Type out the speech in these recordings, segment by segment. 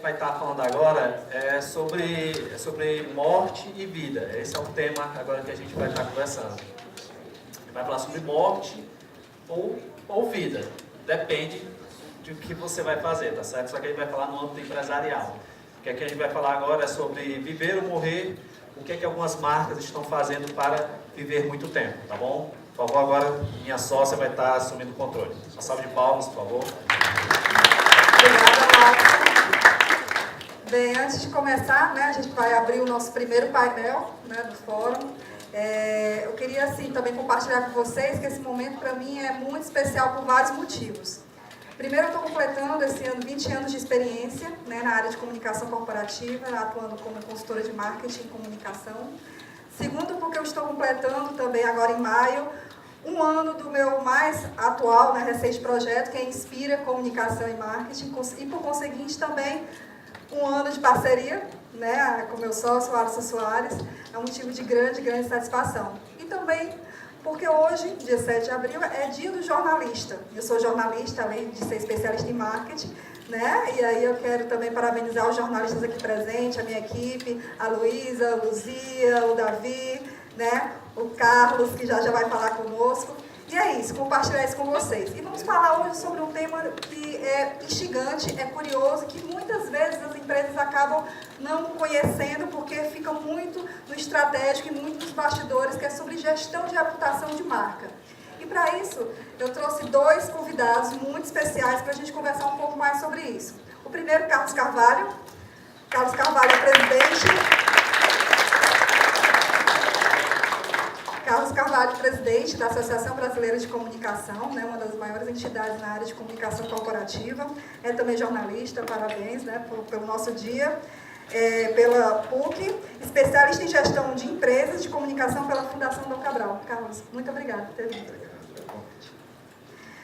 vai estar falando agora é sobre morte e vida. Esse é o tema agora que a gente vai estar conversando. A gente vai falar sobre morte ou vida. Depende do que você vai fazer, tá certo? Só que a gente vai falar no âmbito empresarial. O que a gente vai falar agora é sobre viver ou morrer, o que algumas marcas estão fazendo para viver muito tempo, tá bom? Por favor, agora minha sócia vai estar assumindo o controle. Uma salva de palmas, por favor. Obrigada, Marcos. Bem, antes de começar, a gente vai abrir o nosso primeiro painel do fórum. Eu queria, assim, também compartilhar com vocês que esse momento, para mim, é muito especial por vários motivos. Primeiro, eu estou completando esse ano 20 anos de experiência na área de comunicação corporativa, atuando como consultora de marketing e comunicação. Segundo, porque eu estou completando também, agora em maio, um ano do meu mais atual, recente projeto, que é Inspira Comunicação e Marketing, e por conseguinte também um ano de parceria com meu sócio, Alisson Soares, é um motivo de grande satisfação. E também porque hoje, dia 7 de abril, é dia do jornalista. Eu sou jornalista, além de ser especialista em marketing, E aí eu quero também parabenizar os jornalistas aqui presentes, a minha equipe, a Luísa, a Luzia, o Davi, o Carlos, que já vai falar conosco. E é isso, compartilhar isso com vocês. E vamos falar hoje sobre um tema que é instigante, é curioso, que muitas vezes as empresas acabam não conhecendo porque fica muito no estratégico e muito nos bastidores, que é sobre gestão de reputação de marca. E para isso, eu trouxe dois convidados muito especiais para a gente conversar um pouco mais sobre isso. O primeiro, Carlos Carvalho. Carlos Carvalho é presidente da Associação Brasileira de Comunicação, uma das maiores entidades na área de comunicação corporativa. É também jornalista, parabéns pelo nosso dia. Pela PUC, especialista em gestão de empresas de comunicação pela Fundação Dom Cabral. Carlos, muito obrigada por ter vindo.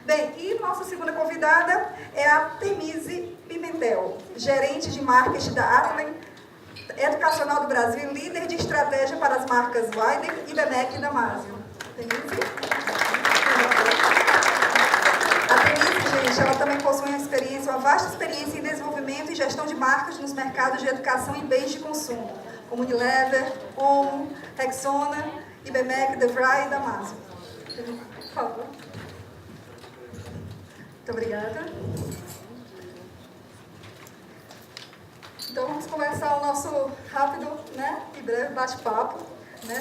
Bem, e nossa segunda convidada é a Temise Pimentel, gerente de marketing da Atlen Educacional do Brasil e líder de estratégia para as marcas Wilder, IBMEC e Damásio. Temise? A Temise, gente, ela também possui uma vasta experiência em desenvolvimento e gestão de marcas nos mercados de educação e bens de consumo, como Unilever, ON, Rexona, IBMEC, DeVry e Damásio. Por favor. Muito obrigada. Então vamos começar o nosso rápido e breve bate-papo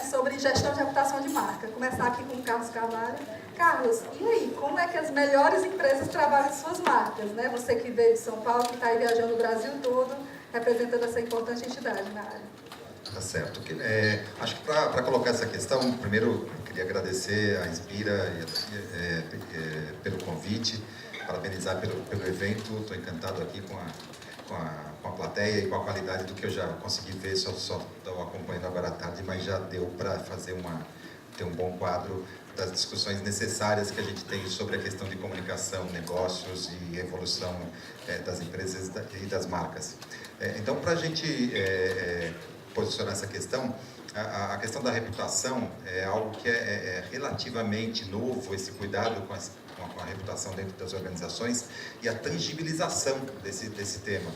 sobre gestão de reputação de marca. Vou começar aqui com o Carlos Carvalho. Carlos, e aí, como é que as melhores empresas trabalham suas marcas? Você que veio de São Paulo, que está aí viajando o Brasil todo, representando essa importante entidade na área. Tá certo. Acho que para colocar essa questão, primeiro eu queria agradecer a Inspira pelo convite, parabenizar pelo evento. Estou encantado aqui com a plateia e com a qualidade do que eu já consegui ver, só estou acompanhando agora à tarde, mas já deu para ter um bom quadro das discussões necessárias que a gente tem sobre a questão de comunicação, negócios e evolução das empresas e das marcas. Então, para a gente posicionar essa questão, a questão da reputação é algo que é relativamente novo, esse cuidado com a reputação dentro das organizações e a tangibilização desse tema,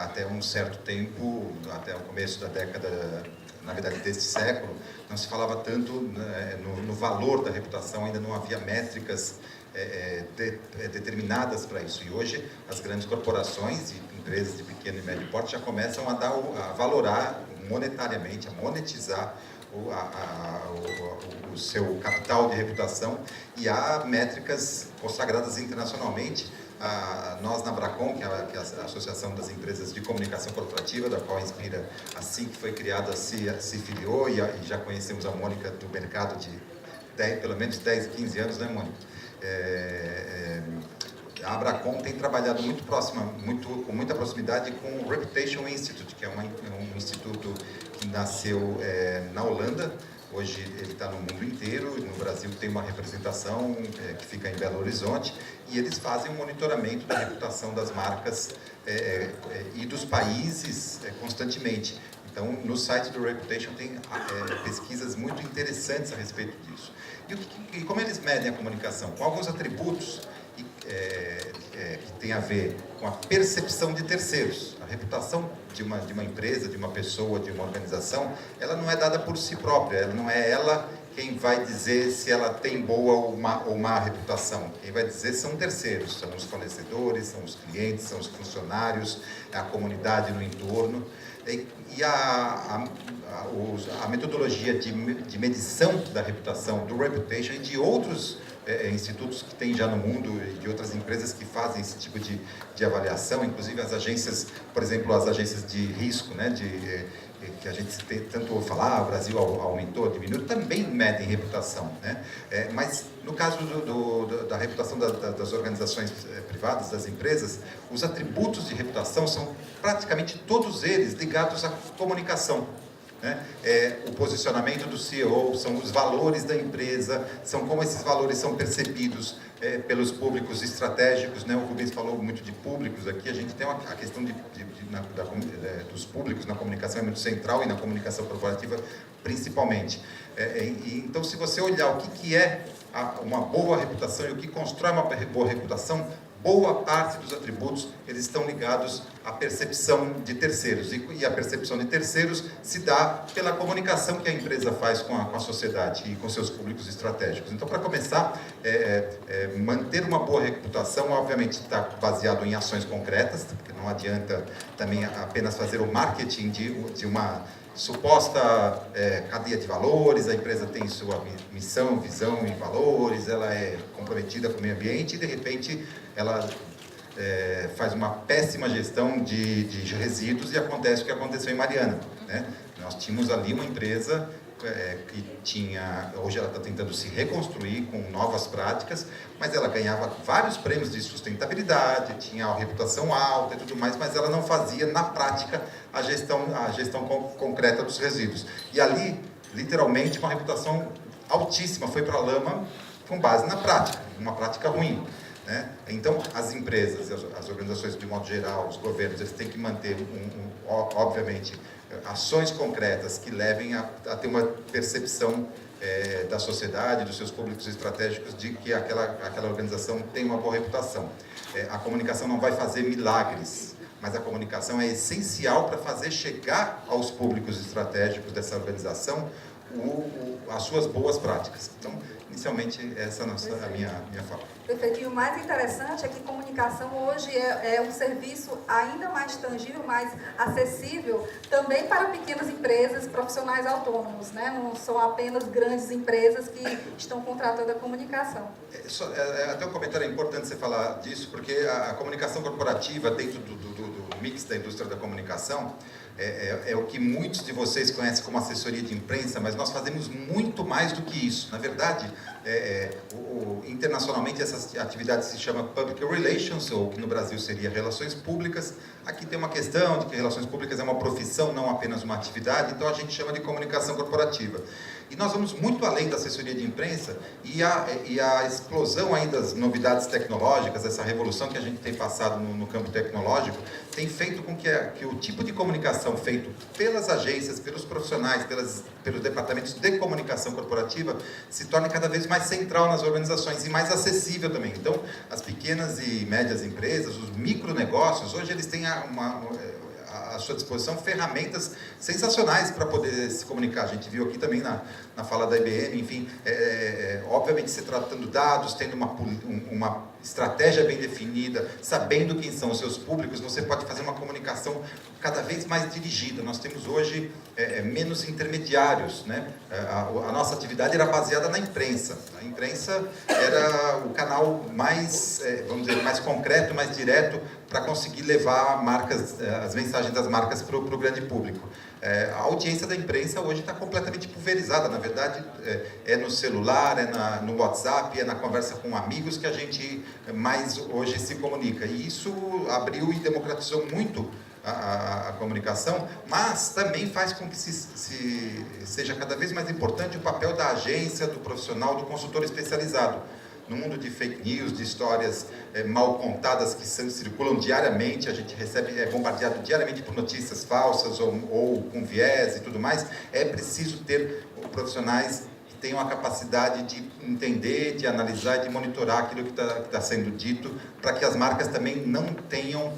até um certo tempo, até o começo da década, na verdade deste século, não se falava tanto no valor da reputação, ainda não havia métricas determinadas para isso. E hoje as grandes corporações e empresas de pequeno e médio porte já começam a valorar monetariamente, a monetizar o seu capital de reputação, e há métricas consagradas internacionalmente. Nós na Bracon, que é a Associação das Empresas de Comunicação Corporativa, da qual a Inspira, assim que foi criada, se filiou, e já conhecemos a Mônica do mercado de pelo menos 10, 15 anos, Mônica? A Bracon tem trabalhado com muita proximidade com o Reputation Institute, que é um instituto que nasceu na Holanda. Hoje ele está no mundo inteiro, no Brasil tem uma representação que fica em Belo Horizonte, e eles fazem um monitoramento da reputação das marcas e dos países constantemente. Então, no site do Reputation tem pesquisas muito interessantes a respeito disso. E como eles medem a comunicação? Com alguns atributos que tem a ver com a percepção de terceiros. A reputação de uma empresa, de uma pessoa, de uma organização, ela não é dada por si própria, ela não é ela quem vai dizer se ela tem boa ou má reputação. Quem vai dizer são terceiros, são os fornecedores, são os clientes, são os funcionários, a comunidade no entorno. E a metodologia de medição da reputação, do Reputation, e de outros institutos que tem já no mundo e de outras empresas que fazem esse tipo de avaliação, inclusive as agências, por exemplo, as agências de risco, né, que a gente tanto ouve falar, o Brasil aumentou, diminuiu, também medem reputação, né? Mas no caso da reputação das organizações privadas, das empresas, os atributos de reputação são praticamente todos eles ligados à comunicação. Né? O posicionamento do CEO, são os valores da empresa, são como esses valores são percebidos pelos públicos estratégicos, né? O Rubens falou muito de públicos aqui, a gente tem a questão dos públicos na comunicação é muito central e na comunicação corporativa principalmente. Então, se você olhar o que é uma boa reputação e o que constrói uma boa reputação, boa parte dos atributos eles estão ligados à percepção de terceiros, e a percepção de terceiros se dá pela comunicação que a empresa faz com a sociedade e com seus públicos estratégicos. Então, para começar, manter uma boa reputação, obviamente, está baseado em ações concretas, porque não adianta também apenas fazer o marketing de uma suposta cadeia de valores, a empresa tem sua missão, visão e valores, ela é comprometida com o meio ambiente e, de repente, ela faz uma péssima gestão de resíduos e acontece o que aconteceu em Mariana, né? Nós tínhamos ali uma empresa que hoje ela está tentando se reconstruir com novas práticas, mas ela ganhava vários prêmios de sustentabilidade, tinha a reputação alta e tudo mais, mas ela não fazia na prática a gestão concreta dos resíduos. E ali, literalmente, uma reputação altíssima foi para a lama com base na prática, uma prática ruim. Né? Então, as empresas, as organizações de modo geral, os governos, eles têm que manter, obviamente, ações concretas que levem a ter uma percepção da sociedade, dos seus públicos estratégicos, de que aquela organização tem uma boa reputação. A comunicação não vai fazer milagres, mas a comunicação é essencial para fazer chegar aos públicos estratégicos dessa organização as suas boas práticas. Então, inicialmente, essa é a minha fala. Perfeito. E o mais interessante é que comunicação hoje é um serviço ainda mais tangível, mais acessível também para pequenas empresas, profissionais autônomos, né? Não são apenas grandes empresas que estão contratando a comunicação. Até um comentário importante você falar disso, porque a comunicação corporativa dentro do mix da indústria da comunicação é o que muitos de vocês conhecem como assessoria de imprensa, mas nós fazemos muito mais do que isso. Na verdade, internacionalmente essa atividade se chama Public Relations, ou que no Brasil seria Relações Públicas. Aqui tem uma questão de que Relações Públicas é uma profissão, não apenas uma atividade, então a gente chama de comunicação corporativa. E nós vamos muito além da assessoria de imprensa e a explosão aí das novidades tecnológicas, essa revolução que a gente tem passado no campo tecnológico, tem feito com que o tipo de comunicação feito pelas agências, pelos profissionais, pelos departamentos de comunicação corporativa se torne cada vez mais central nas organizações e mais acessível também. Então, as pequenas e médias empresas, os micronegócios, hoje eles têm à sua disposição ferramentas sensacionais para poder se comunicar. A gente viu aqui também na fala da IBM, enfim, obviamente se tratando dados, tendo uma estratégia bem definida, sabendo quem são os seus públicos, você pode fazer uma comunicação cada vez mais dirigida. Nós temos hoje menos intermediários, né? A nossa atividade era baseada na imprensa. A imprensa era o canal mais, vamos dizer, mais concreto, mais direto para conseguir levar as mensagens das marcas para o grande público. A audiência da imprensa hoje está completamente pulverizada. Na verdade, é no celular, no WhatsApp, é na conversa com amigos que a gente mais hoje se comunica. E isso abriu e democratizou muito a comunicação, mas também faz com que seja cada vez mais importante o papel da agência, do profissional, do consultor especializado. No mundo de fake news, de histórias mal contadas que circulam diariamente, a gente é bombardeado diariamente por notícias falsas ou com viés e tudo mais, é preciso ter profissionais tenham a capacidade de entender, de analisar e de monitorar aquilo que está sendo dito, para que as marcas também não tenham,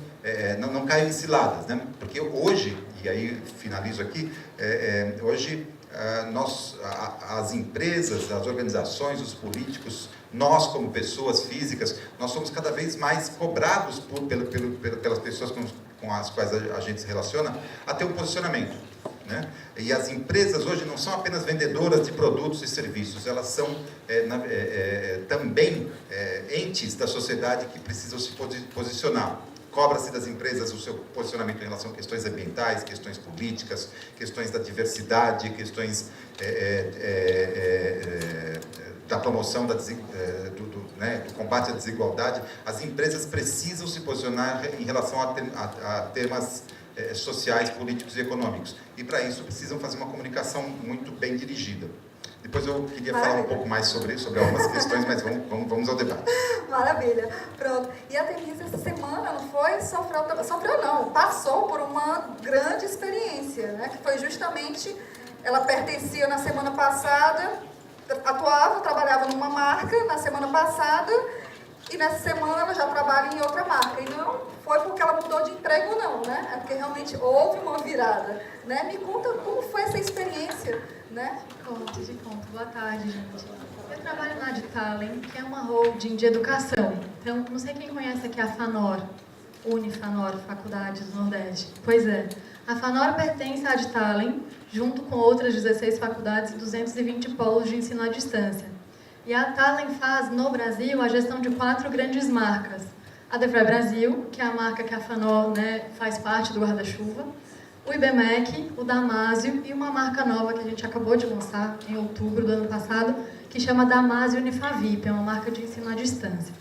não caiam em ciladas, né? Porque hoje, e aí finalizo aqui, hoje as empresas, as organizações, os políticos, nós como pessoas físicas, nós somos cada vez mais cobrados pelas pessoas com as quais a gente se relaciona a ter um posicionamento, né? E as empresas hoje não são apenas vendedoras de produtos e serviços, elas são também entes da sociedade que precisam se posicionar. Cobra-se das empresas o seu posicionamento em relação a questões ambientais, questões políticas, questões da diversidade, questões da promoção do combate à desigualdade. As empresas precisam se posicionar em relação a temas sociais, políticos e econômicos. E para isso precisam fazer uma comunicação muito bem dirigida. Depois eu queria falar um pouco mais sobre algumas questões, mas vamos ao debate. Maravilha. Pronto. E a Denise, essa semana, não foi? Passou por uma grande experiência, né? Que foi justamente, ela pertencia na semana passada, trabalhava numa marca na semana passada, e nessa semana ela já trabalha em outra marca. E não foi porque ela mudou de emprego, não, né? É porque realmente houve uma virada, né? Me conta como foi essa experiência, né? Te conto. Boa tarde, gente. Eu trabalho na Adtalem, que é uma holding de educação. Então, não sei quem conhece aqui a FANOR, Unifanor, Faculdades do Nordeste. Pois é, a FANOR pertence à Adtalem, junto com outras 16 faculdades e 220 polos de ensino à distância. E a Adtalem faz, no Brasil, a gestão de 4 grandes marcas. A DeVry Brasil, que é a marca que a FANOR, né, faz parte do guarda-chuva. O IBMEC, o Damásio e uma marca nova que a gente acabou de lançar em outubro do ano passado, que chama Damásio Unifavip, é uma marca de ensino à distância.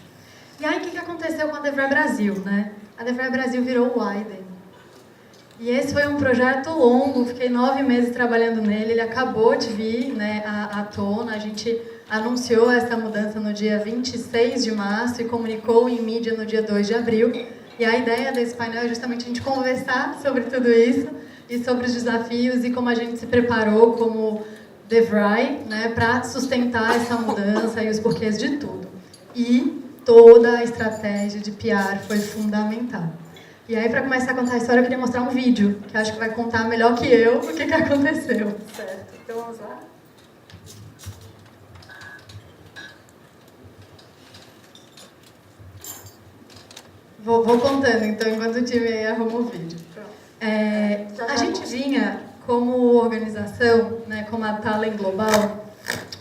E aí, o que aconteceu com a DeVry Brasil, né? A DeVry Brasil virou o Widen. E esse foi um projeto longo, fiquei 9 meses trabalhando nele, ele acabou de vir, né, à tona, a gente anunciou essa mudança no dia 26 de março e comunicou em mídia no dia 2 de abril. E a ideia desse painel é justamente a gente conversar sobre tudo isso e sobre os desafios e como a gente se preparou como DeVry, né, para sustentar essa mudança e os porquês de tudo. E toda a estratégia de PR foi fundamental. E aí, para começar a contar a história, eu queria mostrar um vídeo, que acho que vai contar melhor que eu o que aconteceu. Certo, então vamos lá. Vou contando, então, enquanto o time aí arruma o vídeo. A gente vinha, como organização, né, como a Adtalem Global,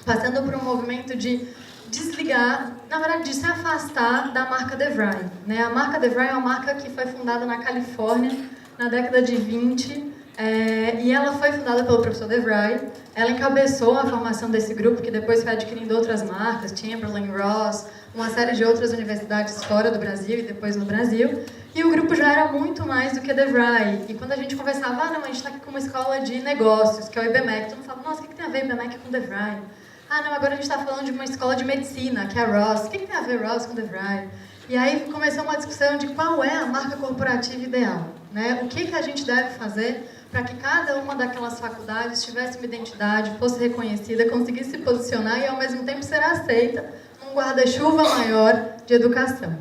passando por um movimento de desligar, na verdade, de se afastar da marca DeVry, né? A marca DeVry é uma marca que foi fundada na Califórnia, na década de 20, e ela foi fundada pelo professor DeVry. Ela encabeçou a formação desse grupo, que depois foi adquirindo outras marcas, Chamberlain, Ross, uma série de outras universidades fora do Brasil e depois no Brasil. E o grupo já era muito mais do que DeVry. E quando a gente conversava, não, a gente está aqui com uma escola de negócios, que é o IBMEC. Todo mundo falava, nossa, o que tem a ver IBMEC com DeVry? Ah, não, agora a gente está falando de uma escola de medicina, que é a Ross. O que tem a ver Ross com DeVry? E aí começou uma discussão de qual é a marca corporativa ideal, né? O que a gente deve fazer para que cada uma daquelas faculdades tivesse uma identidade, fosse reconhecida, conseguisse se posicionar e, ao mesmo tempo, ser aceita num guarda-chuva maior de educação.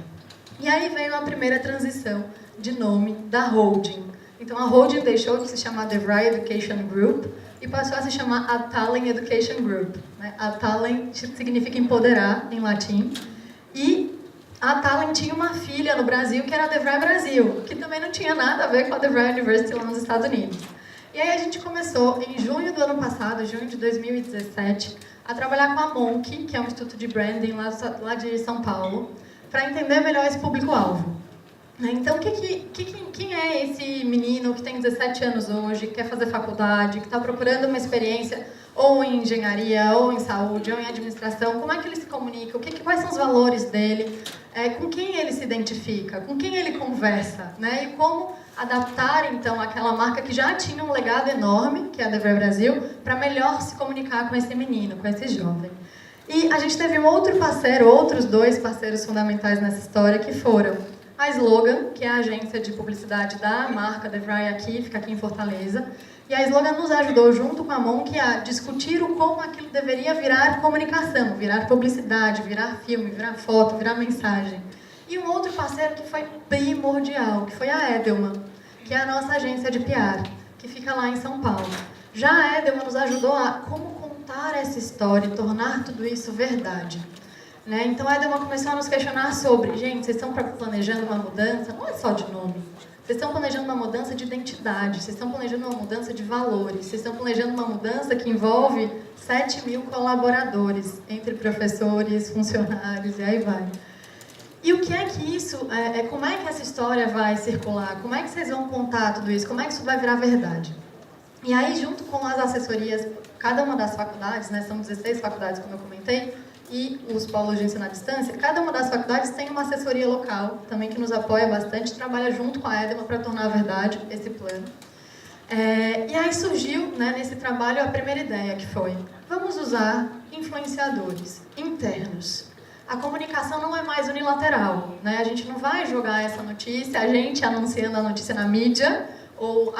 E aí veio a primeira transição de nome da holding. Então, a holding deixou de se chamar DeVry Education Group e passou a se chamar Adtalem Education Group, né? Adtalem significa empoderar, em latim. E a Adtalem tinha uma filha no Brasil, que era a DeVry Brasil, que também não tinha nada a ver com a DeVry University lá nos Estados Unidos. E aí a gente começou, em junho do ano passado, junho de 2017, a trabalhar com a Monk, que é um instituto de branding lá de São Paulo, para entender melhor esse público-alvo. Então, quem é esse menino que tem 17 anos hoje, que quer fazer faculdade, que está procurando uma experiência ou em engenharia, ou em saúde, ou em administração? Como é que ele se comunica? Quais são os valores dele? Com quem ele se identifica? Com quem ele conversa? Né? E como adaptar, então, aquela marca que já tinha um legado enorme, que é a DeVry Brasil, para melhor se comunicar com esse menino, com esse jovem. E a gente teve outros 2 parceiros fundamentais nessa história, que foram a Slogan, que é a agência de publicidade da marca DeVry aqui, fica aqui em Fortaleza. E a Slogan nos ajudou, junto com a Monk, a discutir o como aquilo deveria virar comunicação, virar publicidade, virar filme, virar foto, virar mensagem. E um outro parceiro que foi primordial, que foi a Edelman, que é a nossa agência de PR, que fica lá em São Paulo. Já a Edelman nos ajudou a como contar essa história e tornar tudo isso verdade. Né? Então a Edelman começou a nos questionar sobre, gente, vocês estão planejando uma mudança, não é só de nome. Vocês estão planejando uma mudança de identidade, vocês estão planejando uma mudança de valores, vocês estão planejando uma mudança que envolve 7.000 colaboradores, entre professores, funcionários e aí vai. E o que é que isso, como é que essa história vai circular? Como é que vocês vão contar tudo isso? Como é que isso vai virar verdade? E aí, junto com as assessorias, cada uma das faculdades, né, são 16 faculdades, como eu comentei, e os polos de ensino à distância, cada uma das faculdades tem uma assessoria local, também que nos apoia bastante, trabalha junto com a Edelman para tornar verdade esse plano. E aí surgiu, né, nesse trabalho, a primeira ideia, que foi, vamos usar influenciadores internos. A comunicação não é mais unilateral, né? A gente não vai jogar essa notícia, a gente anunciando a notícia na mídia, ou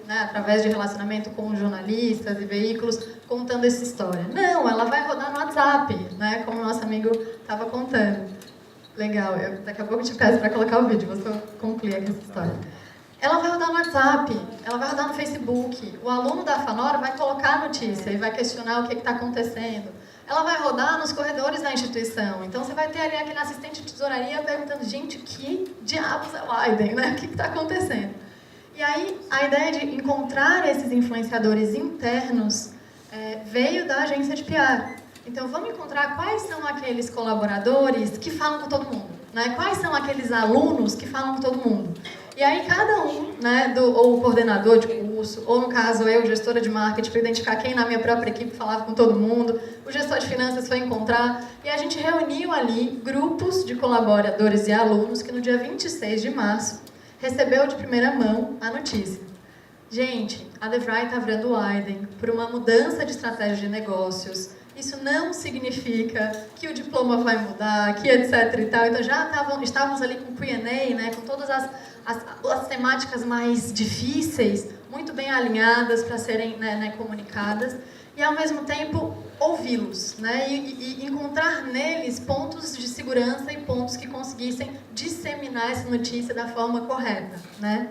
né, através de relacionamento com jornalistas e veículos, contando essa história. Não, ela vai rodar no WhatsApp, né? Como o nosso amigo estava contando. Legal, daqui a pouco eu te peço para colocar o vídeo, vou só concluir aqui essa história. Ela vai rodar no WhatsApp, ela vai rodar no Facebook. O aluno da FANOR vai colocar a notícia e vai questionar o que está acontecendo. Ela vai rodar nos corredores da instituição. Então, você vai ter ali aquele assistente de tesouraria perguntando, gente, o que diabos é o Aiden, né? O que está acontecendo? E aí, a ideia de encontrar esses influenciadores internos veio da agência de PR. Então, vamos encontrar quais são aqueles colaboradores que falam com todo mundo, né? Quais são aqueles alunos que falam com todo mundo. E aí, cada um, né, ou o coordenador de curso, ou no caso eu, gestora de marketing, para identificar quem na minha própria equipe falava com todo mundo, o gestor de finanças foi encontrar, e a gente reuniu ali grupos de colaboradores e alunos que no dia 26 de março recebeu de primeira mão a notícia. Gente, a DeVry está virando o Aiden por uma mudança de estratégia de negócios. Isso não significa que o diploma vai mudar, que etc e tal. Então já estávamos ali com o Q&A, né, com todas as temáticas mais difíceis, muito bem alinhadas para serem comunicadas. E ao mesmo tempo ouvi-los, né, e encontrar neles pontos de segurança e pontos que conseguissem disseminar essa notícia da forma correta, né.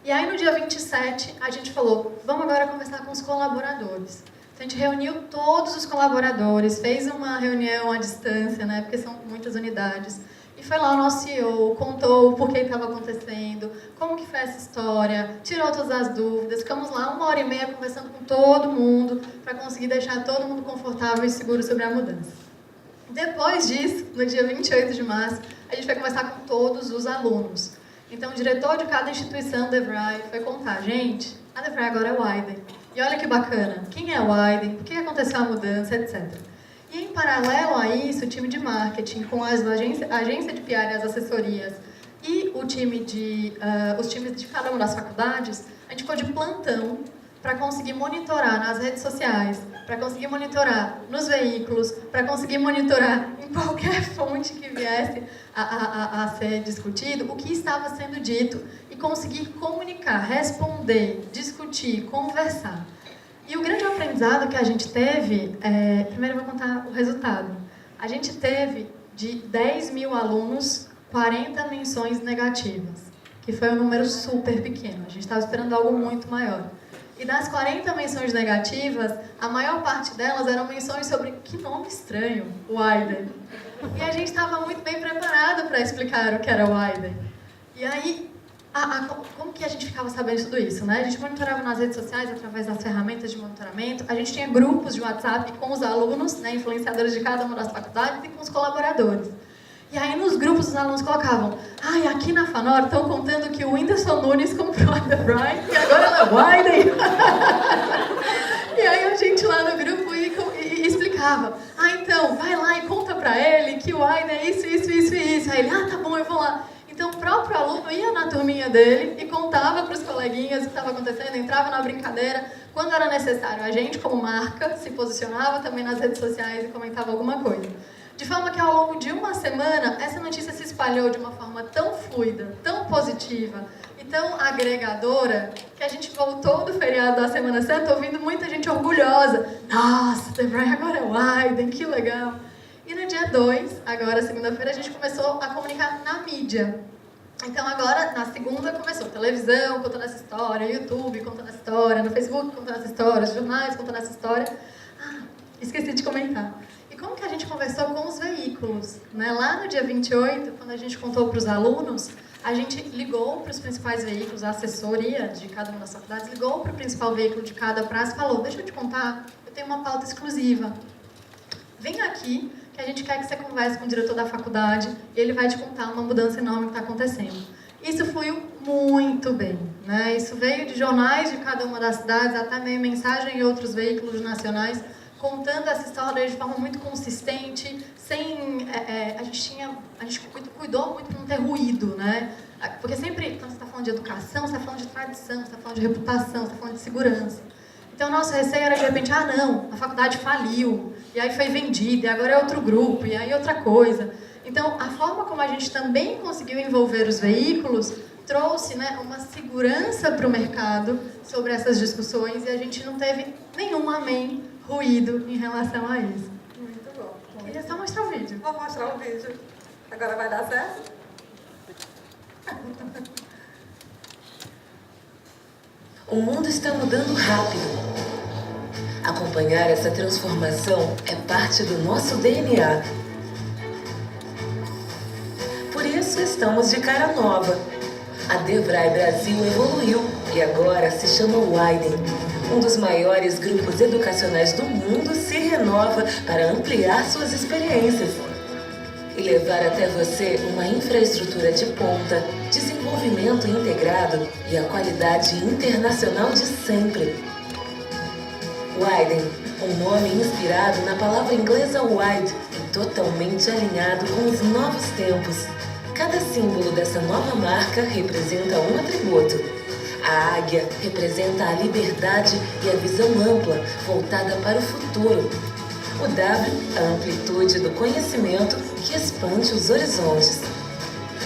E aí no dia 27 a gente falou, vamos agora conversar com os colaboradores. A gente reuniu todos os colaboradores, fez uma reunião à distância, né, porque são muitas unidades. E foi lá o nosso CEO, contou por que estava acontecendo, como que foi essa história, tirou todas as dúvidas. Ficamos lá 1h30 conversando com todo mundo para conseguir deixar todo mundo confortável e seguro sobre a mudança. Depois disso, no dia 28 de março, a gente foi conversar com todos os alunos. Então, o diretor de cada instituição DeVry foi contar, gente, a DeVry agora é o Aiden. E olha que bacana, quem é o Aiden, por que aconteceu a mudança, etc. E em paralelo a isso, o time de marketing, com a agência de PR e as assessorias e os times de cada uma das faculdades, a gente ficou de plantão para conseguir monitorar nas redes sociais, para conseguir monitorar nos veículos, para conseguir monitorar em qualquer fonte que viesse a ser discutido o que estava sendo dito e conseguir comunicar, responder, discutir, conversar. E o grande aprendizado que a gente teve, primeiro eu vou contar o resultado. A gente teve de 10.000 alunos, 40 menções negativas, que foi um número super pequeno. A gente estava esperando algo muito maior. E das 40 menções negativas, a maior parte delas eram menções sobre que nome estranho, o Aiden. E a gente estava muito bem preparado para explicar o que era o Aiden. E aí, como que a gente ficava sabendo tudo isso, né? A gente monitorava nas redes sociais, através das ferramentas de monitoramento. A gente tinha grupos de WhatsApp com os alunos, né, influenciadores de cada uma das faculdades e com os colaboradores. E aí nos grupos os alunos colocavam, aqui na FANOR estão contando que o Whindersson Nunes comprou a DeVry e agora ela é o Aiden. E aí a gente lá no grupo e explicava, então, vai lá e conta pra ele que o Aiden é isso, isso, isso e isso. Aí ele, tá bom, eu vou lá. Então o próprio aluno ia na turminha dele e contava para os coleguinhas o que estava acontecendo, entrava na brincadeira. Quando era necessário, a gente como marca se posicionava também nas redes sociais e comentava alguma coisa. De forma que ao longo de uma semana, essa notícia se espalhou de uma forma tão fluida, tão positiva e tão agregadora, que a gente voltou do feriado da Semana Santa ouvindo muita gente orgulhosa. Nossa, The Brian agora é Widen, que legal! E no dia 2, agora segunda-feira, a gente começou a comunicar na mídia. Então agora, na segunda, começou televisão contando essa história, YouTube contando essa história, no Facebook contando essa história, os jornais contando essa história. Ah, esqueci de comentar. E como que a gente conversou com os veículos? Né? Lá no dia 28, quando a gente contou para os alunos, a gente ligou para os principais veículos, a assessoria de cada uma das faculdades, ligou para o principal veículo de cada praça e falou, deixa eu te contar, eu tenho uma pauta exclusiva. Vem aqui, que a gente quer que você converse com o diretor da faculdade e ele vai te contar uma mudança enorme que está acontecendo. Isso fluiu muito bem, né? Isso veio de jornais de cada uma das cidades, até meio mensagem em outros veículos nacionais, contando essa história de forma muito consistente, sem... a gente cuidou muito para não ter ruído, né? Porque sempre, quando você está falando de educação, você está falando de tradição, você está falando de reputação, você está falando de segurança. Então, o nosso receio era, de repente, não, a faculdade faliu, e aí foi vendida, e agora é outro grupo, e aí outra coisa. Então, a forma como a gente também conseguiu envolver os veículos trouxe, né, uma segurança para o mercado sobre essas discussões, e a gente não teve nenhum amém ruído em relação a isso. Muito bom. Queria só mostrar o vídeo. Vou mostrar o vídeo. Agora vai dar certo? O mundo está mudando rápido. Acompanhar essa transformação é parte do nosso DNA. Por isso estamos de cara nova. A DeVry Brasil evoluiu e agora se chama Widen. Um dos maiores grupos educacionais do mundo se renova para ampliar suas experiências e levar até você uma infraestrutura de ponta, desenvolvimento integrado e a qualidade internacional de sempre. Widen, um nome inspirado na palavra inglesa wide e totalmente alinhado com os novos tempos. Cada símbolo dessa nova marca representa um atributo. A águia representa a liberdade e a visão ampla, voltada para o futuro. O W, a amplitude do conhecimento que expande os horizontes.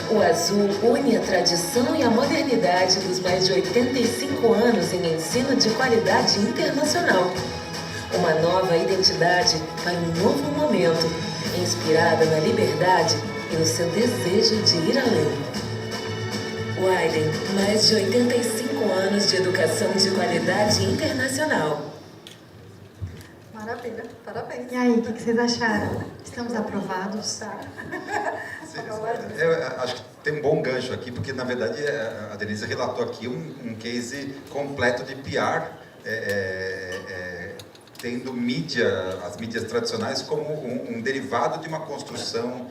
O azul une a tradição e a modernidade dos mais de 85 anos em ensino de qualidade internacional. Uma nova identidade para um novo momento, inspirada na liberdade e no seu desejo de ir além. Widen, mais de 85 anos de educação de qualidade internacional. Maravilha, parabéns. E aí, o que vocês acharam? Estamos aprovados? Tá. Eu acho que tem um bom gancho aqui, porque na verdade a Denise relatou aqui um case completo de PR, tendo as mídias tradicionais como um derivado de uma construção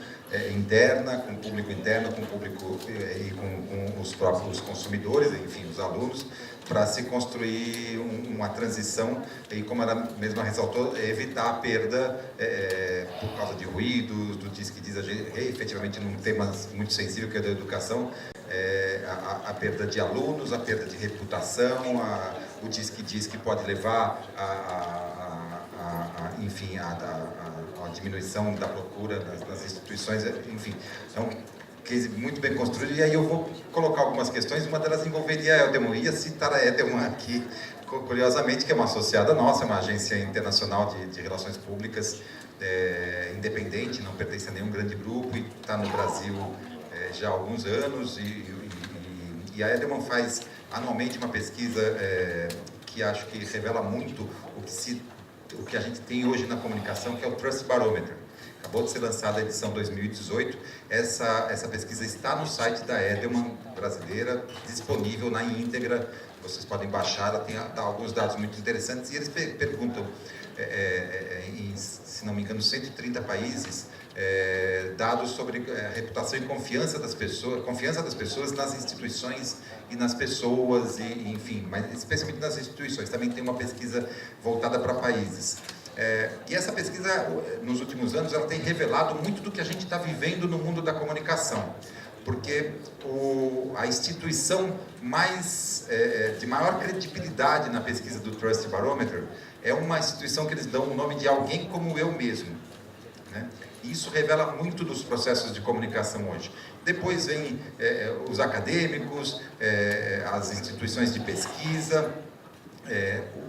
interna, com o público interno, com o público e com os próprios consumidores, enfim, os alunos, para se construir uma transição e, como ela mesma ressaltou, evitar a perda por causa de ruídos, do diz que diz, efetivamente num tema muito sensível que é da educação, a perda de alunos, a perda de reputação, o diz que pode levar enfim, a diminuição da procura nas instituições, enfim, é um case muito bem construído. E aí eu vou colocar algumas questões, uma delas envolveria a Edelman. Ia citar a Edelman aqui, curiosamente, que é uma associada nossa, uma agência internacional de relações públicas, independente, não pertence a nenhum grande grupo e está no Brasil já há alguns anos. E a Edelman faz anualmente uma pesquisa que acho que revela muito o que a gente tem hoje na comunicação, que é o Trust Barometer. Acabou de ser lançada a edição 2018. Essa pesquisa está no site da Edelman brasileira, disponível na íntegra. Vocês podem baixar, ela tem alguns dados muito interessantes. E eles perguntam, em, se não me engano, 130 países, dados sobre a reputação e confiança das pessoas nas instituições e nas pessoas, enfim, mas especialmente nas instituições. Também tem uma pesquisa voltada para países. E essa pesquisa, nos últimos anos, ela tem revelado muito do que a gente está vivendo no mundo da comunicação, porque a instituição de maior credibilidade na pesquisa do Trust Barometer é uma instituição que eles dão o nome de Alguém Como Eu Mesmo. né? E isso revela muito dos processos de comunicação hoje. Depois vem os acadêmicos, as instituições de pesquisa,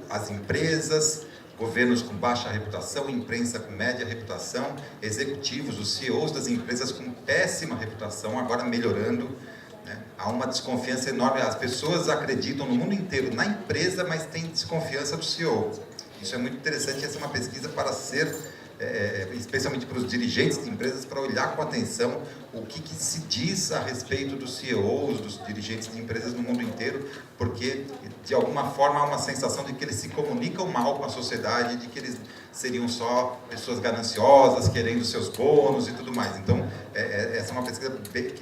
as empresas, governos com baixa reputação, imprensa com média reputação, executivos, os CEOs das empresas com péssima reputação, agora melhorando, né? Há uma desconfiança enorme, as pessoas acreditam no mundo inteiro na empresa, mas têm desconfiança do CEO. Isso é muito interessante, essa é uma pesquisa para ser, especialmente para os dirigentes de empresas, para olhar com atenção o que se diz a respeito dos CEOs, dos dirigentes de empresas no mundo inteiro, porque, de alguma forma, há uma sensação de que eles se comunicam mal com a sociedade, de que eles seriam só pessoas gananciosas, querendo seus bônus e tudo mais. Então, essa é uma pesquisa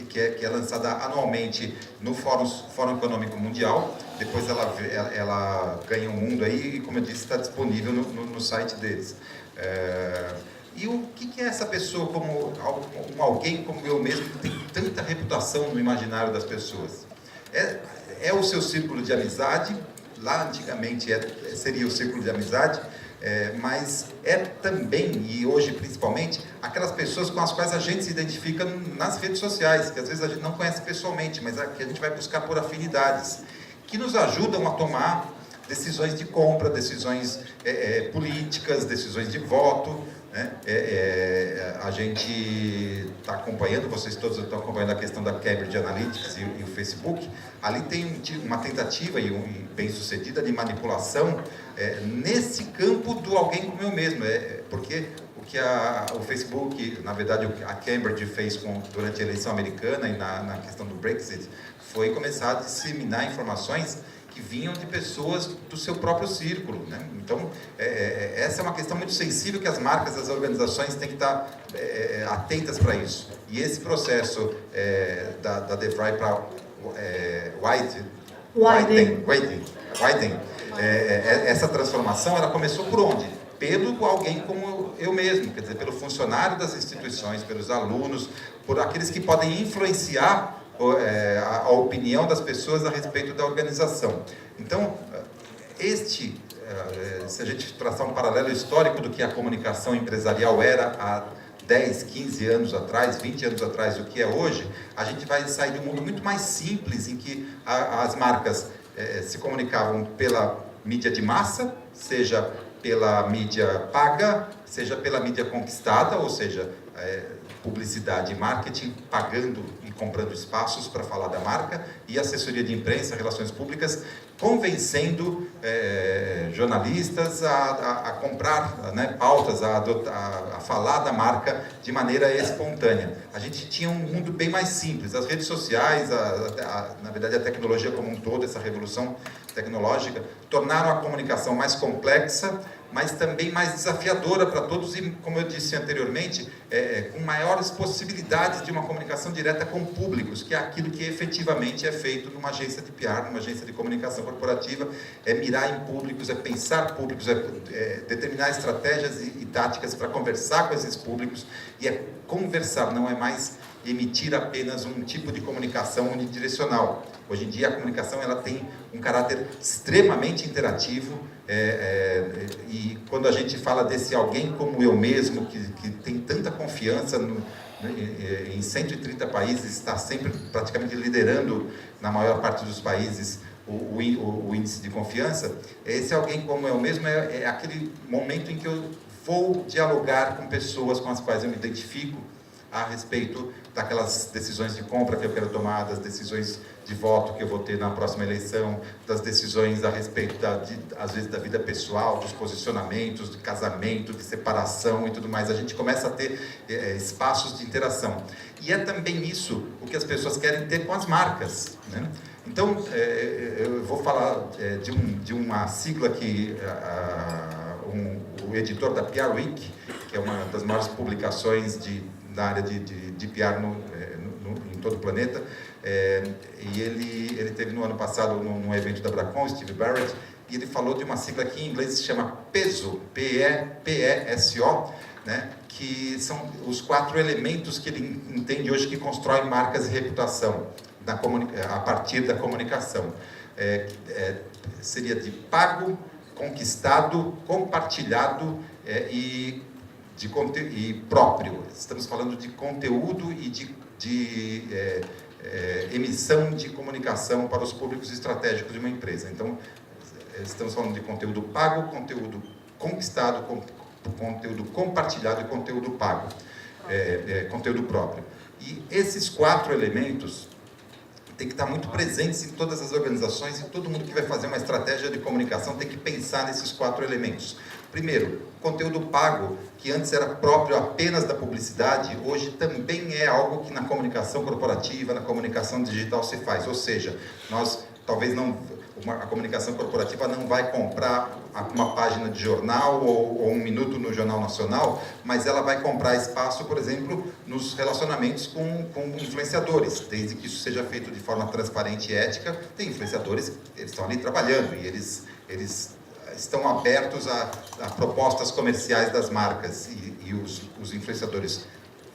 que é lançada anualmente no Fórum Econômico Mundial, depois ela ganha o mundo aí, e, como eu disse, está disponível no site deles. E o que é essa pessoa, como alguém como eu mesmo, que tem tanta reputação no imaginário das pessoas? É o seu círculo de amizade, lá antigamente seria o círculo de amizade, mas é também, e hoje principalmente, aquelas pessoas com as quais a gente se identifica nas redes sociais, que às vezes a gente não conhece pessoalmente, mas que a gente vai buscar por afinidades, que nos ajudam a tomar decisões de compra, decisões políticas, decisões de voto, né? A gente está acompanhando, vocês todos estão acompanhando a questão da Cambridge Analytica e o Facebook. Ali tem uma tentativa e bem sucedida de manipulação nesse campo do alguém como eu mesmo, porque o que o Facebook, na verdade a Cambridge fez durante a eleição americana e na questão do Brexit, foi começar a disseminar informações que vinham de pessoas do seu próprio círculo, né? Então, essa é uma questão muito sensível que as marcas, as organizações têm que estar atentas para isso. E esse processo da DeVry para Widen, essa transformação, ela começou por onde? Pelo alguém como eu mesmo, quer dizer, pelo funcionário das instituições, pelos alunos, por aqueles que podem influenciar a opinião das pessoas a respeito da organização. Então, se a gente traçar um paralelo histórico do que a comunicação empresarial era há 10, 15 anos atrás, 20 anos atrás, do que é hoje, a gente vai sair de um mundo muito mais simples, em que as marcas se comunicavam pela mídia de massa, seja pela mídia paga, seja pela mídia conquistada, ou seja, publicidade e marketing, pagando e comprando espaços para falar da marca, e assessoria de imprensa, relações públicas, convencendo jornalistas a comprar, né, pautas, a falar da marca de maneira espontânea. A gente tinha um mundo bem mais simples. As redes sociais, na verdade a tecnologia como um todo, essa revolução tecnológica, tornaram a comunicação mais complexa, mas também mais desafiadora para todos e, como eu disse anteriormente, com maiores possibilidades de uma comunicação direta com públicos, que é aquilo que efetivamente é feito numa agência de PR, numa agência de comunicação corporativa, é mirar em públicos, é pensar públicos, determinar estratégias e táticas para conversar com esses públicos, e é conversar, não é mais emitir apenas um tipo de comunicação unidirecional. Hoje em dia a comunicação ela tem um caráter extremamente interativo, e quando a gente fala desse alguém como eu mesmo, que tem tanta confiança em 130 países, está sempre praticamente liderando na maior parte dos países o índice de confiança, esse alguém como eu mesmo é aquele momento em que eu vou dialogar com pessoas com as quais eu me identifico a respeito daquelas decisões de compra que eu quero tomar, das decisões de voto que eu vou ter na próxima eleição, das decisões a respeito, às vezes, da vida pessoal, dos posicionamentos, de casamento, de separação e tudo mais. A gente começa a ter espaços de interação. E é também isso o que as pessoas querem ter com as marcas, né? Então, eu vou falar de uma sigla que o editor da PR Week, que é uma das maiores publicações da área de PR em todo o planeta, e ele teve no ano passado num evento da Bracon, Steve Barrett, e ele falou de uma sigla que em inglês se chama PESO, P-E-S-O, né, que são os 4 elementos que ele entende hoje que constroem marcas e reputação a partir da comunicação. Seria de pago, conquistado, compartilhado e e próprio. Estamos falando de conteúdo e de emissão de comunicação para os públicos estratégicos de uma empresa. Então, estamos falando de conteúdo pago, conteúdo conquistado, conteúdo compartilhado e conteúdo pago, conteúdo próprio. E esses 4 elementos têm que estar muito presentes em todas as organizações, e todo mundo que vai fazer uma estratégia de comunicação tem que pensar nesses 4 elementos. Primeiro, conteúdo pago, que antes era próprio apenas da publicidade, hoje também é algo que na comunicação corporativa, na comunicação digital se faz. Ou seja, nós talvez a comunicação corporativa não vai comprar uma página de jornal ou 1 minuto no Jornal Nacional, mas ela vai comprar espaço, por exemplo, nos relacionamentos com influenciadores, desde que isso seja feito de forma transparente e ética. Tem influenciadores, eles estão ali trabalhando e eles estão abertos a propostas comerciais das marcas, e os influenciadores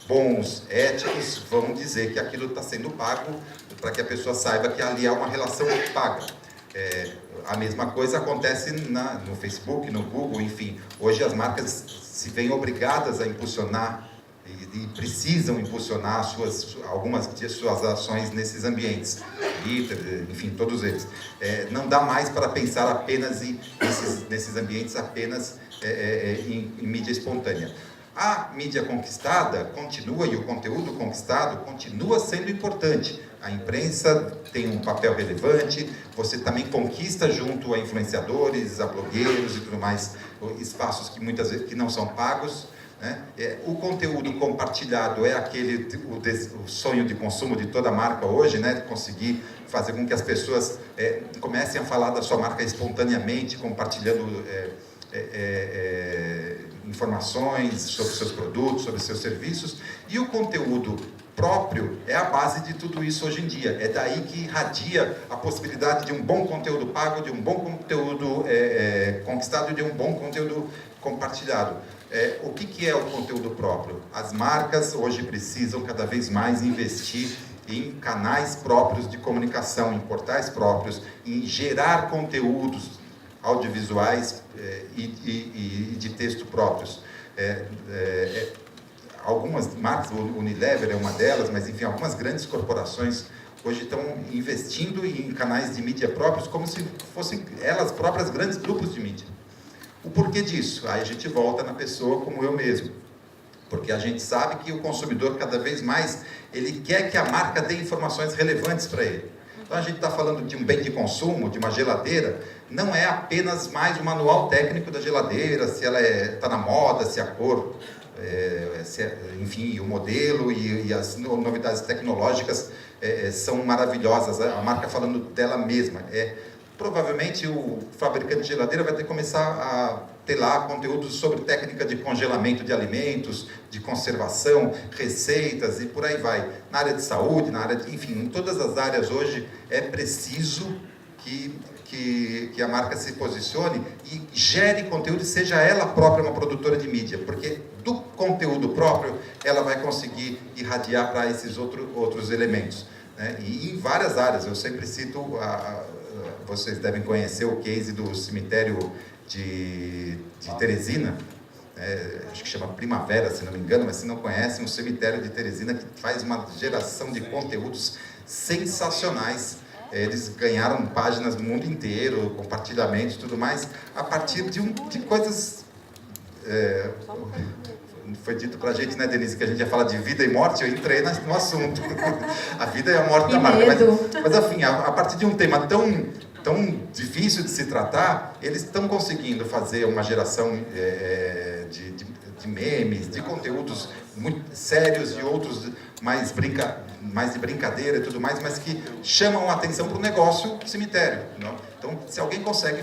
bons, éticos, vão dizer que aquilo está sendo pago para que a pessoa saiba que ali há uma relação paga. A mesma coisa acontece no Facebook, no Google, enfim. Hoje as marcas se veem obrigadas a impulsionar e precisam impulsionar algumas de suas ações nesses ambientes. Twitter, enfim, todos eles. Não dá mais para pensar apenas nesses ambientes apenas em mídia espontânea. A mídia conquistada continua, e o conteúdo conquistado continua sendo importante. A imprensa tem um papel relevante, você também conquista junto a influenciadores, a blogueiros e tudo mais, espaços que muitas vezes que não são pagos, né? O conteúdo compartilhado é o sonho de consumo de toda marca hoje, né? De conseguir fazer com que as pessoas comecem a falar da sua marca espontaneamente, compartilhando informações sobre seus produtos, sobre seus serviços. E o conteúdo próprio é a base de tudo isso hoje em dia. É daí que irradia a possibilidade de um bom conteúdo pago, de um bom conteúdo conquistado e de um bom conteúdo compartilhado. O que é o conteúdo próprio? As marcas hoje precisam cada vez mais investir em canais próprios de comunicação, em portais próprios, em gerar conteúdos audiovisuais e de texto próprios. Algumas marcas, o Unilever é uma delas, mas enfim, algumas grandes corporações hoje estão investindo em canais de mídia próprios como se fossem elas próprias grandes grupos de mídia. O porquê disso? Aí a gente volta na pessoa como eu mesmo. Porque a gente sabe que o consumidor cada vez mais, ele quer que a marca dê informações relevantes para ele. Então a gente está falando de um bem de consumo, de uma geladeira, não é apenas mais o manual técnico da geladeira, se ela está na moda, se a cor, enfim, o modelo e as novidades tecnológicas são maravilhosas, a marca falando dela mesma. Provavelmente o fabricante de geladeira vai ter que começar a ter lá conteúdos sobre técnica de congelamento de alimentos, de conservação, receitas e por aí vai. Na área de saúde, enfim, em todas as áreas hoje é preciso que a marca se posicione e gere conteúdo e seja ela própria uma produtora de mídia, porque do conteúdo próprio ela vai conseguir irradiar para esses outros elementos, né? E em várias áreas, eu sempre cito, vocês devem conhecer o case do cemitério de Teresina, acho que chama Primavera, se não me engano, mas se não conhecem, um cemitério de Teresina que faz uma geração de conteúdos sensacionais. Eles ganharam páginas no mundo inteiro, compartilhamentos e tudo mais, a partir de coisas... foi dito pra gente, né, Denise, que a gente ia falar de vida e morte, eu entrei no assunto. A vida e a morte da marca. Mas enfim, a partir de um tema tão difícil de se tratar, eles estão conseguindo fazer uma geração de memes, de conteúdos muito sérios e outros mais de brincadeira e tudo mais, mas que chamam a atenção para o negócio cemitério, não? Então, se alguém consegue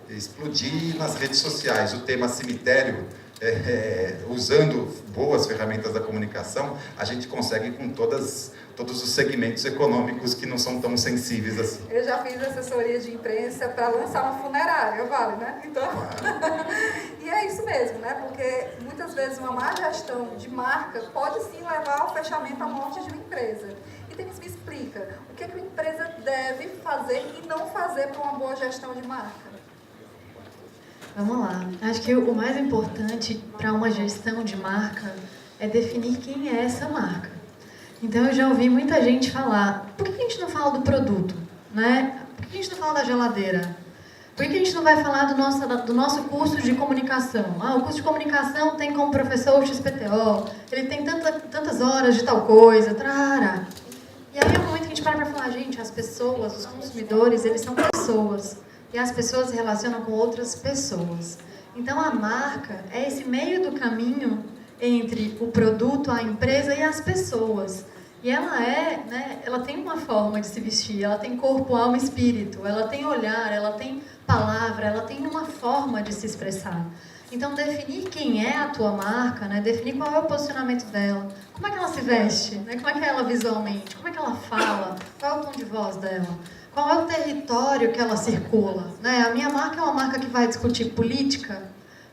explodir nas redes sociais o tema cemitério, usando boas ferramentas da comunicação, a gente consegue com todos os segmentos econômicos que não são tão sensíveis assim. Eu já fiz assessoria de imprensa para lançar uma funerária, vale, né? Então, e é isso mesmo, né? Porque muitas vezes uma má gestão de marca pode sim levar ao fechamento, à morte de uma empresa. E Denise, me explica, o que uma empresa deve fazer e não fazer para uma boa gestão de marca? Vamos lá. Acho que o mais importante para uma gestão de marca é definir quem é essa marca. Então, eu já ouvi muita gente falar, por que a gente não fala do produto? Né? Por que a gente não fala da geladeira? Por que a gente não vai falar do nosso curso de comunicação? O curso de comunicação tem como professor o XPTO, ele tem tantas horas de tal coisa, trara. E aí é o momento que a gente para falar, gente, as pessoas, os consumidores, eles são pessoas. E as pessoas se relacionam com outras pessoas. Então, a marca é esse meio do caminho entre o produto, a empresa e as pessoas. E ela tem uma forma de se vestir, ela tem corpo, alma e espírito, ela tem olhar, ela tem palavra, ela tem uma forma de se expressar. Então, definir quem é a tua marca, né? Definir qual é o posicionamento dela, como é que ela se veste, né? Como é que é ela visualmente, como é que ela fala, qual é o tom de voz dela, qual é o território que ela circula. Né? A minha marca é uma marca que vai discutir política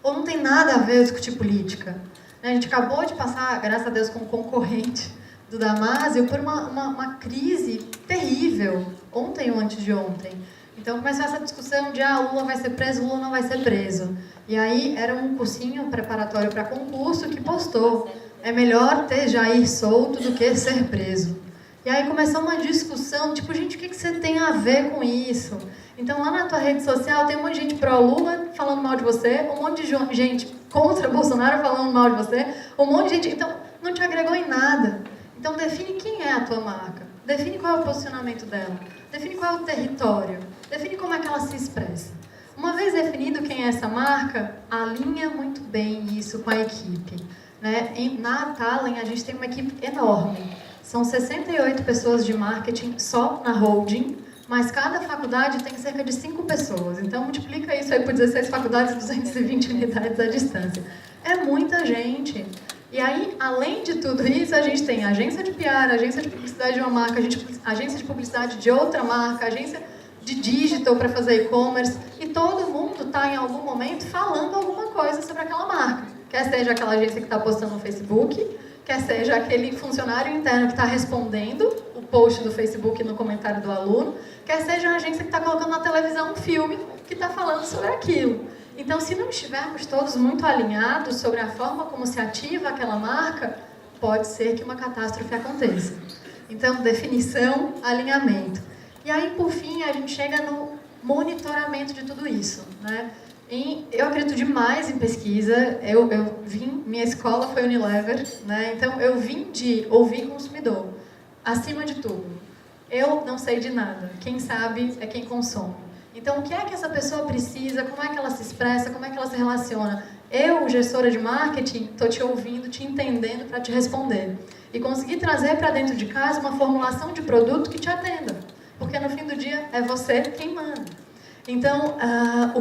ou não tem nada a ver discutir política? A gente acabou de passar, graças a Deus, com um concorrente do Damásio por uma crise terrível, ontem ou antes de ontem. Então começou essa discussão de Lula vai ser preso, Lula não vai ser preso. E aí era um cursinho preparatório para concurso que postou, é melhor ter Jair solto do que ser preso. E aí começou uma discussão, tipo, gente, o que você tem a ver com isso? Então lá na tua rede social tem um monte de gente pró-Lula falando mal de você, um monte de gente contra Bolsonaro falando mal de você, um monte de gente... Então não te agregou em nada. Então define quem é a tua marca, define qual é o posicionamento dela, define qual é o território, define como é que ela se expressa. Uma vez definido quem é essa marca, alinha muito bem isso com a equipe. Né? Na Talem, a gente tem uma equipe enorme. São 68 pessoas de marketing só na holding, mas cada faculdade tem cerca de 5 pessoas. Então, multiplica isso aí por 16 faculdades e 220 unidades à distância. É muita gente. E aí, além de tudo isso, a gente tem agência de PR, agência de publicidade de uma marca, agência de publicidade de outra marca, agência de digital para fazer e-commerce, e todo mundo está, em algum momento, falando alguma coisa sobre aquela marca. Quer seja aquela agência que está postando no Facebook, quer seja aquele funcionário interno que está respondendo o post do Facebook no comentário do aluno, quer seja a agência que está colocando na televisão um filme que está falando sobre aquilo. Então, se não estivermos todos muito alinhados sobre a forma como se ativa aquela marca, pode ser que uma catástrofe aconteça. Então, definição, alinhamento. E aí, por fim, a gente chega no monitoramento de tudo isso. Né? Eu acredito demais em pesquisa. Minha escola foi Unilever, né? Então eu vim de ouvir consumidor, acima de tudo. Eu não sei de nada. Quem sabe é quem consome. Então, o que é que essa pessoa precisa? Como é que ela se expressa? Como é que ela se relaciona? Eu, gestora de marketing, estou te ouvindo, te entendendo para te responder. E conseguir trazer para dentro de casa uma formulação de produto que te atenda. Porque no fim do dia é você quem manda. Então,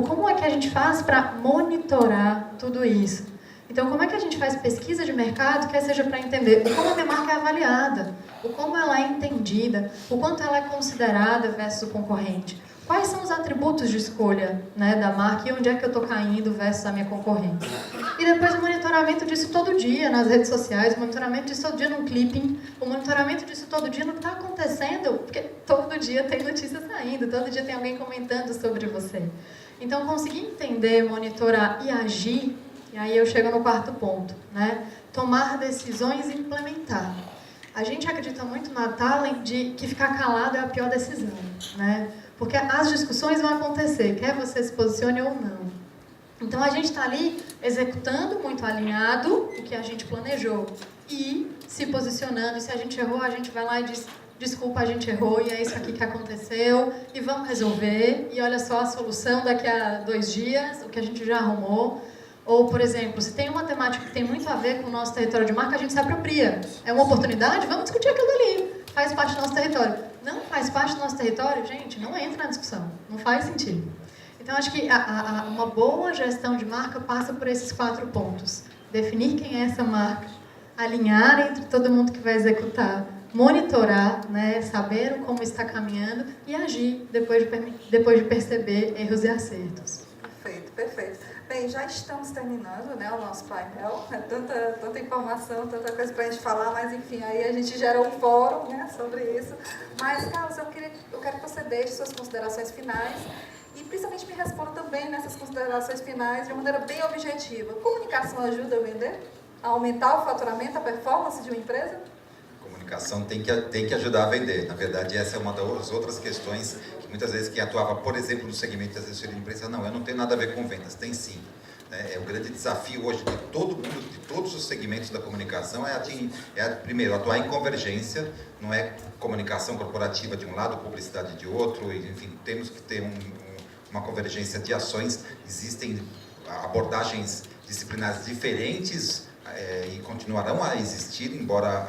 como é que a gente faz para monitorar tudo isso? Então, como é que a gente faz pesquisa de mercado, quer seja para entender o como a minha marca é avaliada, o como ela é entendida, o quanto ela é considerada versus o concorrente? Quais são os atributos de escolha, né, da marca e onde é que eu estou caindo versus a minha concorrência? E depois o monitoramento disso todo dia nas redes sociais, o monitoramento disso todo dia no clipping, o monitoramento disso todo dia no que está acontecendo, porque todo dia tem notícia saindo, todo dia tem alguém comentando sobre você. Então, conseguir entender, monitorar e agir, e aí eu chego no quarto ponto, né? Tomar decisões e implementar. A gente acredita muito na Talem de que ficar calado é a pior decisão, né? Porque as discussões vão acontecer, quer você se posicione ou não. Então, a gente está ali executando muito alinhado o que a gente planejou e se posicionando. E se a gente errou, a gente vai lá e diz, desculpa, a gente errou e é isso aqui que aconteceu e vamos resolver. E olha só a solução daqui a 2 dias, o que a gente já arrumou. Ou, por exemplo, se tem uma temática que tem muito a ver com o nosso território de marca, a gente se apropria. É uma oportunidade? Vamos discutir aquilo ali. Faz parte do nosso território. Não faz parte do nosso território? Gente, não entra na discussão. Não faz sentido. Então, acho que uma boa gestão de marca passa por esses 4 pontos. Definir quem é essa marca, alinhar entre todo mundo que vai executar, monitorar, né, saber como está caminhando e agir depois de perceber erros e acertos. Perfeito, perfeito. Bem, já estamos terminando, né, o nosso painel. É tanta informação, tanta coisa para a gente falar, mas enfim, aí a gente gerou um fórum, né, sobre isso. Mas, Carlos, eu quero que você deixe suas considerações finais E principalmente me responda também nessas considerações finais de uma maneira bem objetiva. Comunicação ajuda a vender? A aumentar o faturamento, a performance de uma empresa? Comunicação tem que ajudar a vender. Na verdade, essa é uma das outras questões que muitas vezes quem atuava, por exemplo, no segmento de assessoria de imprensa, não, eu não tenho nada a ver com vendas. Tem sim. É o grande desafio hoje de todo mundo, de todos os segmentos da comunicação, primeiro, atuar em convergência, não é comunicação corporativa de um lado, publicidade de outro, enfim, temos que ter uma convergência de ações. Existem abordagens disciplinares diferentes e continuarão a existir, embora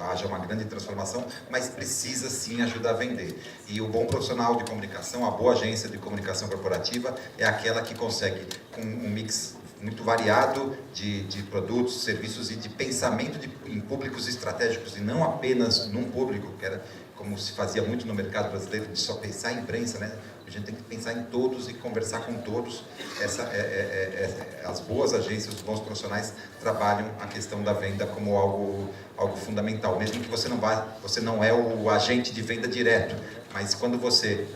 haja uma grande transformação, mas precisa sim ajudar a vender. E o bom profissional de comunicação, a boa agência de comunicação corporativa, é aquela que consegue, com um mix muito variado de produtos, serviços e de pensamento em públicos estratégicos, e não apenas num público, que era como se fazia muito no mercado brasileiro, de só pensar em imprensa, né? A gente tem que pensar em todos e conversar com todos. As boas agências, os bons profissionais trabalham a questão da venda como algo fundamental, mesmo que você não é o agente de venda direto, mas quando você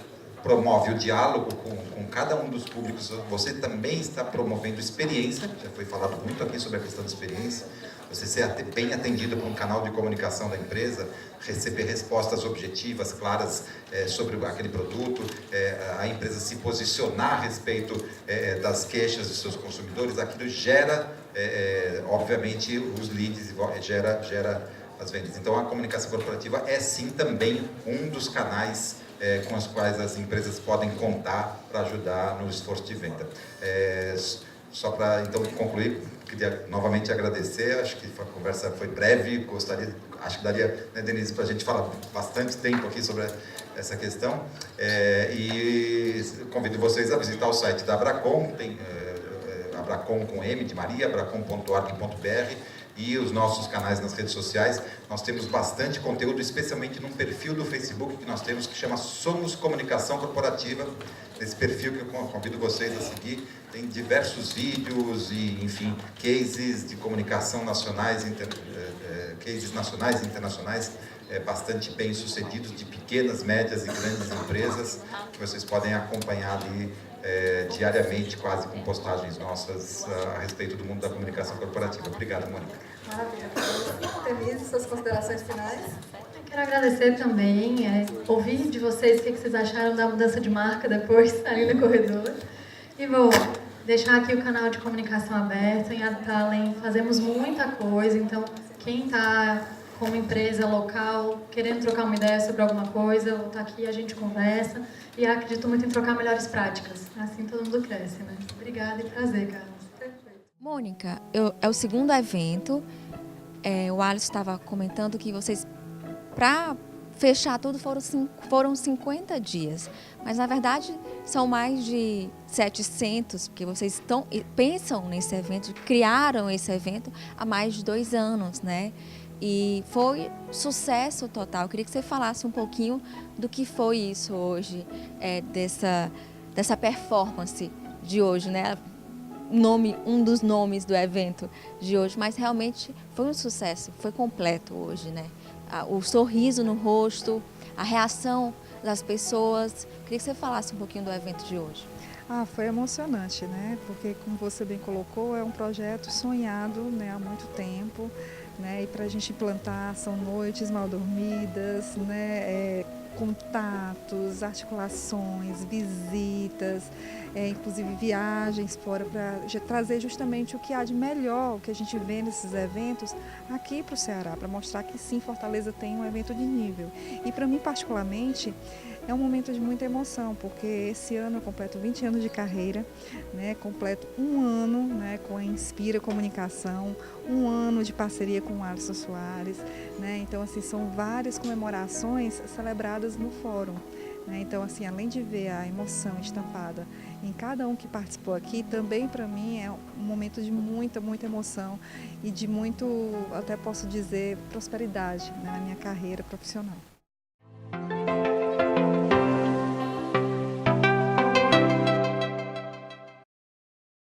promove o diálogo com cada um dos públicos, você também está promovendo experiência. Já foi falado muito aqui sobre a questão da experiência. Você ser bem atendido por um canal de comunicação da empresa, receber respostas objetivas, claras sobre aquele produto, a empresa se posicionar a respeito das queixas de seus consumidores, aquilo gera, obviamente, os leads, gera as vendas. Então, a comunicação corporativa é sim também um dos canais com os quais as empresas podem contar para ajudar no esforço de venda. Só para, então, concluir, queria novamente agradecer, acho que a conversa foi breve, acho que daria, né, Denise, para a gente falar bastante tempo aqui sobre essa questão, e convido vocês a visitar o site da Abracom, tem Abracom com M de Maria, abracom.org.br, e os nossos canais nas redes sociais. Nós temos bastante conteúdo, especialmente num perfil do Facebook que nós temos, que chama Somos Comunicação Corporativa. Nesse perfil que eu convido vocês a seguir, tem diversos vídeos e, enfim, cases de comunicação nacionais, cases nacionais e internacionais, bastante bem sucedidos, de pequenas, médias e grandes empresas, que vocês podem acompanhar ali diariamente, quase com postagens nossas a respeito do mundo da comunicação corporativa. Obrigado, Mônica. Maravilha. Denise, suas considerações finais? Eu quero agradecer também, ouvir de vocês o que vocês acharam da mudança de marca depois, ali no corredor. E vou deixar aqui o canal de comunicação aberto. Em Adtalem fazemos muita coisa, então quem está como empresa local, querendo trocar uma ideia sobre alguma coisa, ou está aqui, a gente conversa. E acredito muito em trocar melhores práticas. Assim todo mundo cresce, né? Obrigada e prazer, Carlos. Mônica, é o segundo evento. O Alisson estava comentando que vocês, para fechar tudo, foram 50 dias. Mas, na verdade, são mais de 700, porque vocês pensam nesse evento, criaram esse evento há mais de 2 anos, né? E foi sucesso total. Eu queria que você falasse um pouquinho do que foi isso hoje, dessa performance de hoje, né? Um dos nomes do evento de hoje, mas realmente foi um sucesso, foi completo hoje, né? O sorriso no rosto, a reação das pessoas. Eu queria que você falasse um pouquinho do evento de hoje. Foi emocionante, né? Porque, como você bem colocou, é um projeto sonhado, né, há muito tempo, né? E para a gente implantar são noites mal dormidas, né? Contatos, articulações, visitas, inclusive viagens fora para trazer justamente o que há de melhor, o que a gente vê nesses eventos aqui para o Ceará, para mostrar que sim, Fortaleza tem um evento de nível. E para mim, particularmente, é um momento de muita emoção, porque esse ano eu completo 20 anos de carreira, né? Completo 1 ano, né, com a Inspira Comunicação, 1 ano de parceria com o Alisson Soares, né? Então, assim, são várias comemorações celebradas no fórum, né? Então, assim, além de ver a emoção estampada em cada um que participou aqui, também para mim é um momento de muita, muita emoção e de muito, até posso dizer, prosperidade, né, na minha carreira profissional.